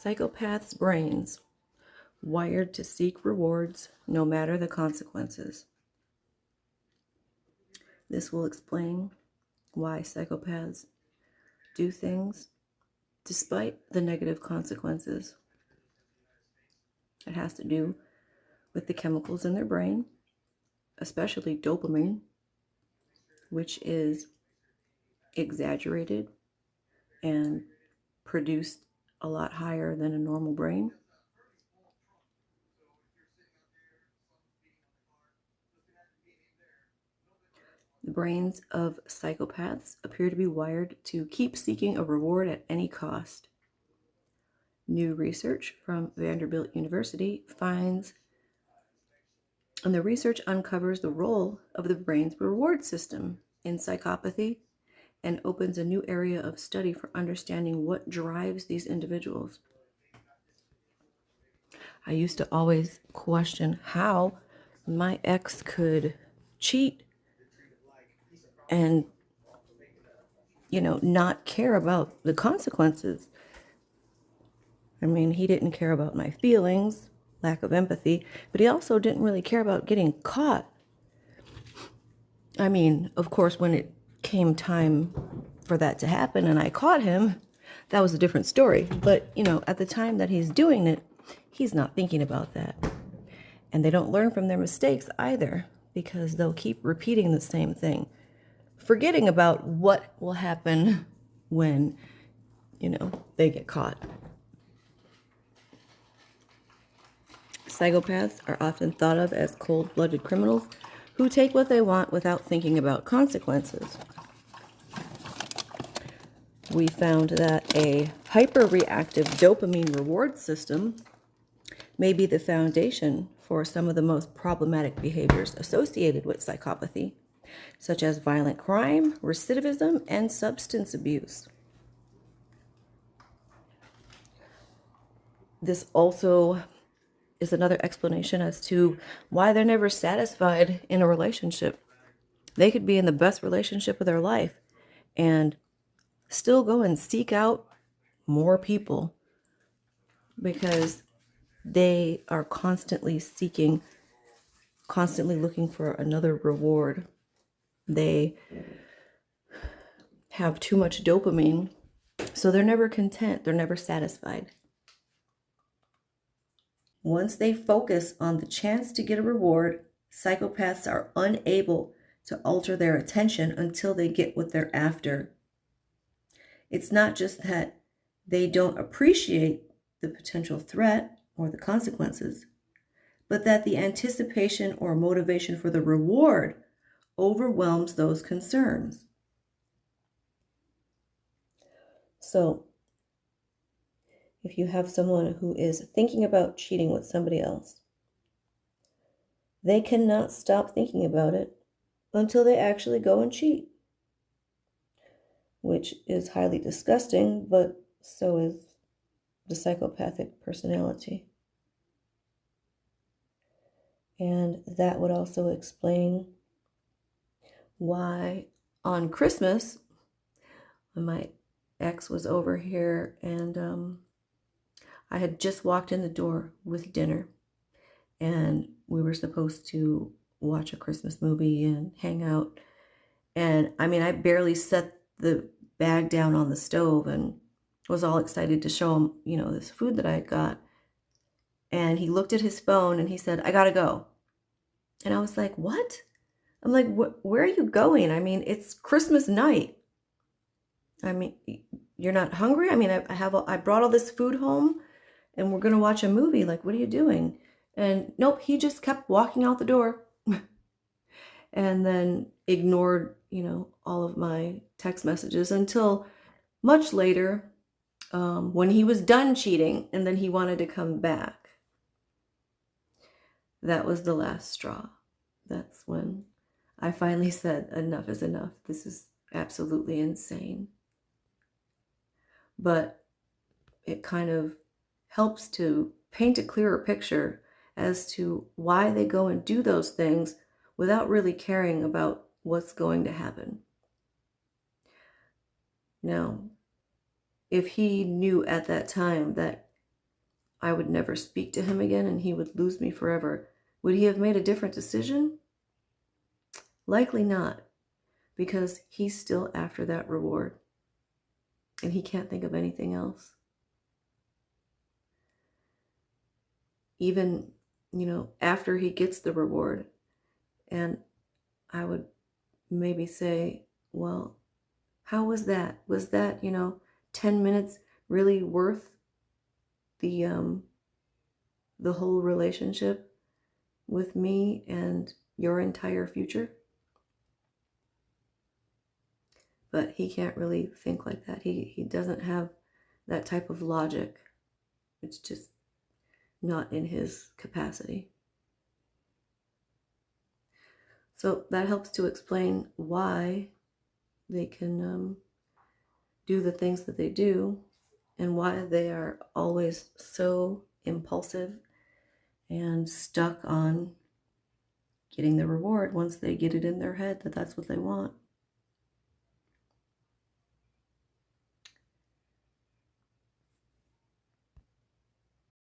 Psychopaths' brains wired to seek rewards no matter the consequences. This will explain why psychopaths do things despite the negative consequences. It has to do with the chemicals in their brain, especially dopamine, which is exaggerated and produced a lot higher than a normal brain. The brains of psychopaths appear to be wired to keep seeking a reward at any cost. New research from Vanderbilt University finds, and the research uncovers the role of the brain's reward system in psychopathy and opens a new area of study for understanding what drives these individuals. I used to always question how my ex could cheat and, not care about the consequences. I mean, he didn't care about my feelings, lack of empathy, but he also didn't really care about getting caught. I mean, of course, when it came time for that to happen and I caught him, that was a different story. But, at the time that he's doing it, he's not thinking about that. And they don't learn from their mistakes either, because they'll keep repeating the same thing, forgetting about what will happen when, they get caught. Psychopaths are often thought of as cold-blooded criminals who take what they want without thinking about consequences. We found that a hyper-reactive dopamine reward system may be the foundation for some of the most problematic behaviors associated with psychopathy, such as violent crime, recidivism, and substance abuse. This also is another explanation as to why they're never satisfied in a relationship. They could be in the best relationship of their life and still go and seek out more people because they are constantly looking for another reward. They have too much dopamine, so they're never content, they're never satisfied. Once they focus on the chance to get a reward, psychopaths are unable to alter their attention until they get what they're after. It's not just that they don't appreciate the potential threat or the consequences, but that the anticipation or motivation for the reward overwhelms those concerns. So, if you have someone who is thinking about cheating with somebody else, they cannot stop thinking about it until they actually go and cheat, which is highly disgusting, but so is the psychopathic personality. And that would also explain why on Christmas, when my ex was over here and I had just walked in the door with dinner and we were supposed to watch a Christmas movie and hang out. And I barely set the bag down on the stove and was all excited to show him, this food that I had got. And he looked at his phone and he said, "I gotta go." And I was like, "What?" I'm like, "Where are you going? It's Christmas night. You're not hungry? I brought all this food home and we're going to watch a movie. Like, what are you doing?" And nope, he just kept walking out the door and then ignored, all of my text messages until much later when he was done cheating and then he wanted to come back. That was the last straw. That's when I finally said, enough is enough. This is absolutely insane. But it kind of helps to paint a clearer picture as to why they go and do those things without really caring about what's going to happen. Now, if he knew at that time that I would never speak to him again and he would lose me forever. Would he have made a different decision? Likely not, because he's still after that reward and he can't think of anything else. Even, after he gets the reward, and I would maybe say, well, how was that? Was that, 10 minutes really worth the whole relationship with me and your entire future? But he can't really think like that. He doesn't have that type of logic. It's just not in his capacity. So that helps to explain why they can do the things that they do and why they are always so impulsive and stuck on getting the reward once they get it in their head that that's what they want.